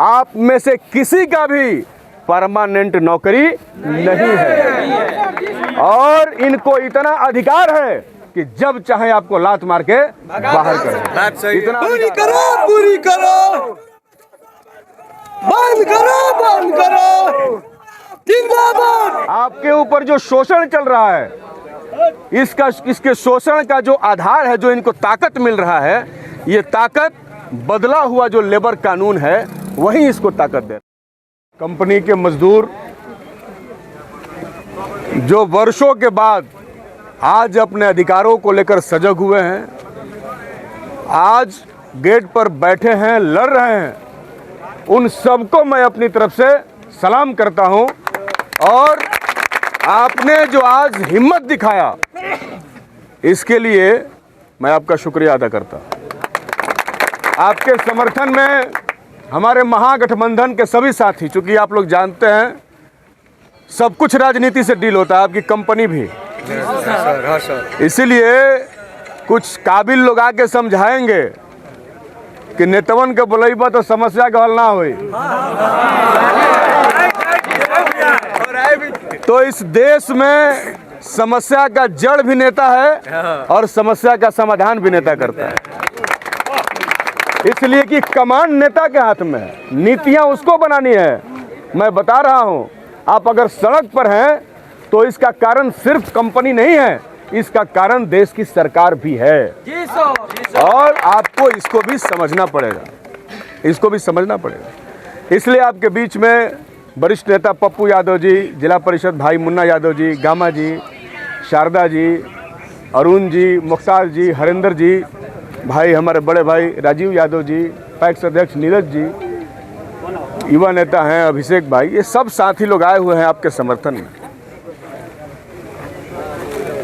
आप में से किसी का भी परमानेंट नौकरी नहीं है और इनको इतना अधिकार है कि जब चाहे आपको लात मार के बाहर करें। इतना पूरी करो, बंद करो, जिंदाबाद। आपके ऊपर जो शोषण चल रहा है, इसके शोषण का जो आधार है, जो इनको ताकत मिल रहा है, ये ताकत बदला हुआ जो लेबर कानून है वही इसको ताकत दे। कंपनी के मजदूर जो वर्षों के बाद आज अपने अधिकारों को लेकर सजग हुए हैं, आज गेट पर बैठे हैं, लड़ रहे हैं, उन सबको मैं अपनी तरफ से सलाम करता हूं। और आपने जो आज हिम्मत दिखाया, इसके लिए मैं आपका शुक्रिया अदा करता हूं। आपके समर्थन में हमारे महागठबंधन के सभी साथी, चूंकि आप लोग जानते हैं सब कुछ राजनीति से डील होता है, आपकी कंपनी भी, इसीलिए कुछ काबिल लोग आके समझाएंगे कि नेतवन के बुलाइबा तो समस्या का हल ना हुई। तो इस देश में समस्या का जड़ भी नेता है और समस्या का समाधान भी नेता करता है, इसलिए कि कमान नेता के हाथ में है, नीतियां उसको बनानी है। मैं बता रहा हूं, आप अगर सड़क पर हैं तो इसका कारण सिर्फ कंपनी नहीं है, इसका कारण देश की सरकार भी है और आपको इसको भी समझना पड़ेगा, इसलिए आपके बीच में वरिष्ठ नेता पप्पू यादव जी, जिला परिषद भाई मुन्ना यादव जी, गामा जी, शारदा जी, अरुण जी, मुख्तार जी, हरिंदर जी, भाई हमारे बड़े भाई राजीव यादव जी, पैक्स अध्यक्ष नीरज जी, युवा नेता हैं अभिषेक भाई, ये सब साथी लोग आए हुए हैं आपके समर्थन में।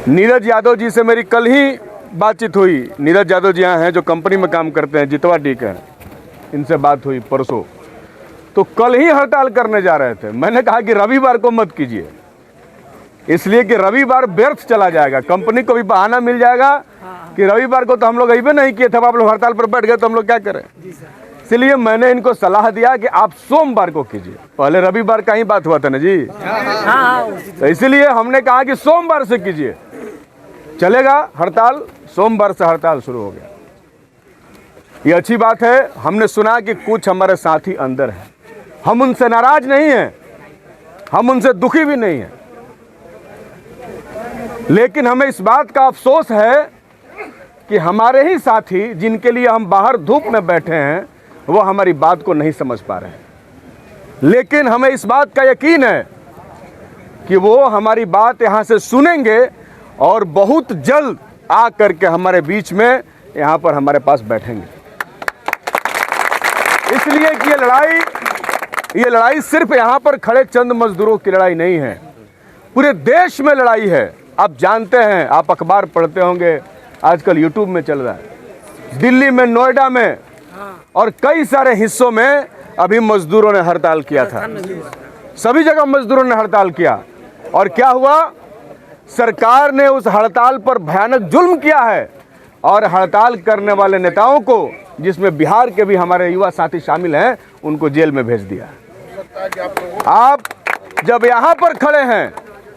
नीरज यादव जी से मेरी कल ही बातचीत हुई। नीरज यादव जी यहाँ हैं जो कंपनी में काम करते हैं, जितवा टी के, इनसे बात हुई परसों। तो कल ही हड़ताल करने जा रहे थे। मैंने कहा कि रविवार को मत कीजिए, इसलिए कि रविवार व्यर्थ चला जाएगा, कंपनी को भी बहाना मिल जाएगा कि रविवार को तो हम लोग अभी नहीं किए थे, आप लोग हड़ताल पर बैठ गए तो हम लोग क्या करें। इसलिए मैंने इनको सलाह दिया कि आप सोमवार को कीजिए। पहले रविवार का ही बात हुआ था ना जी, तो इसलिए हमने कहा कि सोमवार से कीजिए, चलेगा हड़ताल। सोमवार से हड़ताल शुरू हो गया। ये अच्छी बात है। हमने सुना कि कुछ हमारे साथी अंदर हैं, हम उनसे नाराज नहीं हैं, हम उनसे दुखी भी नहीं हैं, लेकिन हमें इस बात का अफसोस है कि हमारे ही साथी जिनके लिए हम बाहर धूप में बैठे हैं, वो हमारी बात को नहीं समझ पा रहे हैं। लेकिन हमें इस बात का यकीन है कि वो हमारी बात यहाँ से सुनेंगे और बहुत जल्द आ करके हमारे बीच में यहाँ पर हमारे पास बैठेंगे। इसलिए कि ये लड़ाई सिर्फ यहाँ पर खड़े चंद मजदूरों की लड़ाई नहीं है, पूरे देश में लड़ाई है। आप जानते हैं, आप अखबार पढ़ते होंगे, आजकल यूट्यूब में चल रहा है, दिल्ली में, नोएडा में और कई सारे हिस्सों में अभी मजदूरों ने हड़ताल किया था। सभी जगह मजदूरों ने हड़ताल किया और क्या हुआ, सरकार ने उस हड़ताल पर भयानक जुल्म किया है और हड़ताल करने वाले नेताओं को, जिसमें बिहार के भी हमारे युवा साथी शामिल हैं, उनको जेल में भेज दिया। आप जब यहाँ पर खड़े हैं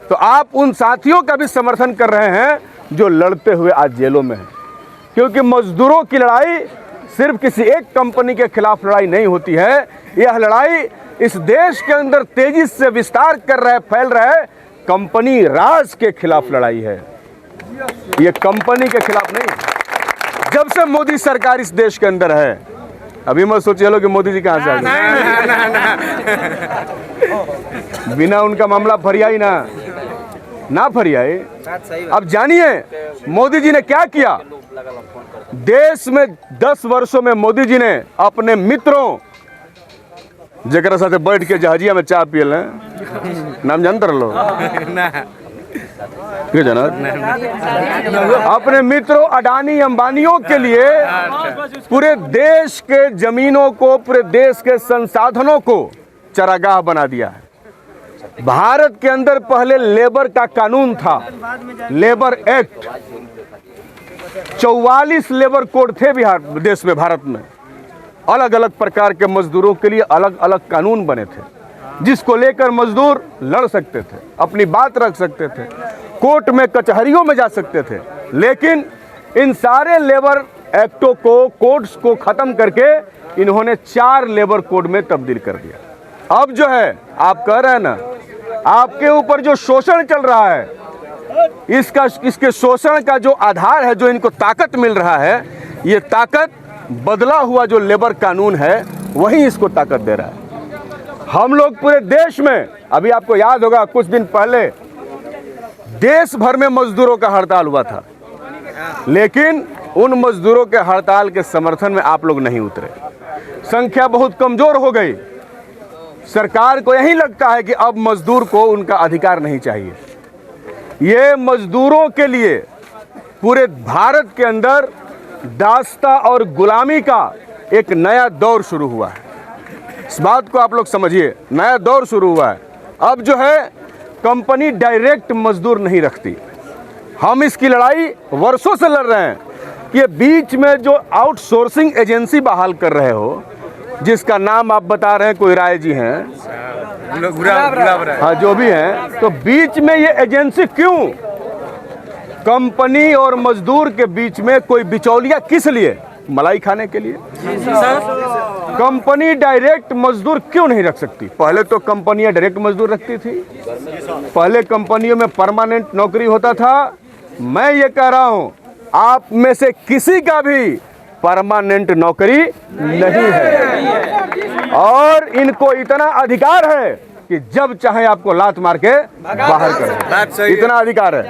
तो आप उन साथियों का भी समर्थन कर रहे हैं जो लड़ते हुए आज जेलों में हैं, क्योंकि मजदूरों की लड़ाई सिर्फ किसी एक कंपनी के खिलाफ लड़ाई नहीं होती है। यह लड़ाई इस देश के अंदर तेजी से विस्तार कर रहे, फैल रहे कंपनी राज के खिलाफ लड़ाई है, ये कंपनी के खिलाफ नहीं। जब से मोदी सरकार इस देश के अंदर है, अभी मत सोचिए लो कि मोदी जी कहां से आ गए, बिना उनका मामला फरियाई ना फरियाई। अब जानिए मोदी जी ने क्या किया। देश में 10 वर्षों में मोदी जी ने अपने मित्रों, जरा साथे बैठ के जहाजिया में चाय पियल, नाम जानते रहो, अपने मित्रों अडानी अंबानियों के लिए पूरे देश के जमीनों को, पूरे देश के संसाधनों को चरागाह बना दिया है। भारत के अंदर पहले लेबर का कानून था, लेबर एक्ट, 44 लेबर कोड थे बिहार देश में, भारत में, अलग अलग प्रकार के मजदूरों के लिए अलग अलग कानून बने थे, जिसको लेकर मजदूर लड़ सकते थे, अपनी बात रख सकते थे, कोर्ट में कचहरियों में जा सकते थे। लेकिन इन सारे लेबर एक्टों को, कोड्स को खत्म करके इन्होंने 4 लेबर कोड में तब्दील कर दिया। अब जो है, आप कह रहे हैं ना, आपके ऊपर जो शोषण चल रहा है, इसके शोषण का जो आधार है, जो इनको ताकत मिल रहा है, ये ताकत बदला हुआ जो लेबर कानून है वही इसको ताकत दे रहा है। हम लोग पूरे देश में, अभी आपको याद होगा कुछ दिन पहले देश भर में मजदूरों का हड़ताल हुआ था, लेकिन उन मजदूरों के हड़ताल के समर्थन में आप लोग नहीं उतरे। संख्या बहुत कमजोर हो गई। सरकार को यही लगता है कि अब मजदूर को उनका अधिकार नहीं चाहिए। ये मजदूरों के लिए पूरे भारत के अंदर दास्ता और गुलामी का एक नया दौर शुरू हुआ है। इस बात को आप लोग समझिए, नया दौर शुरू हुआ है। अब जो है, कंपनी डायरेक्ट मजदूर नहीं रखती। हम इसकी लड़ाई वर्षों से लड़ रहे हैं कि बीच में जो आउटसोर्सिंग एजेंसी बहाल कर रहे हो, जिसका नाम आप बता रहे हैं, कोई राय जी हैं, हाँ जो भी हैं, तो बीच में ये एजेंसी क्यों? कंपनी और मजदूर के बीच में कोई बिचौलिया किस लिए? मलाई खाने के लिए। कंपनी डायरेक्ट मजदूर क्यों नहीं रख सकती? पहले तो कंपनियां डायरेक्ट मजदूर रखती थी, पहले कंपनियों में परमानेंट नौकरी होता था। मैं ये कह रहा हूं, आप में से किसी का भी परमानेंट नौकरी नहीं है, और इनको इतना अधिकार है कि जब चाहे आपको लात मार के बाहर कर दें। इतना अधिकार है।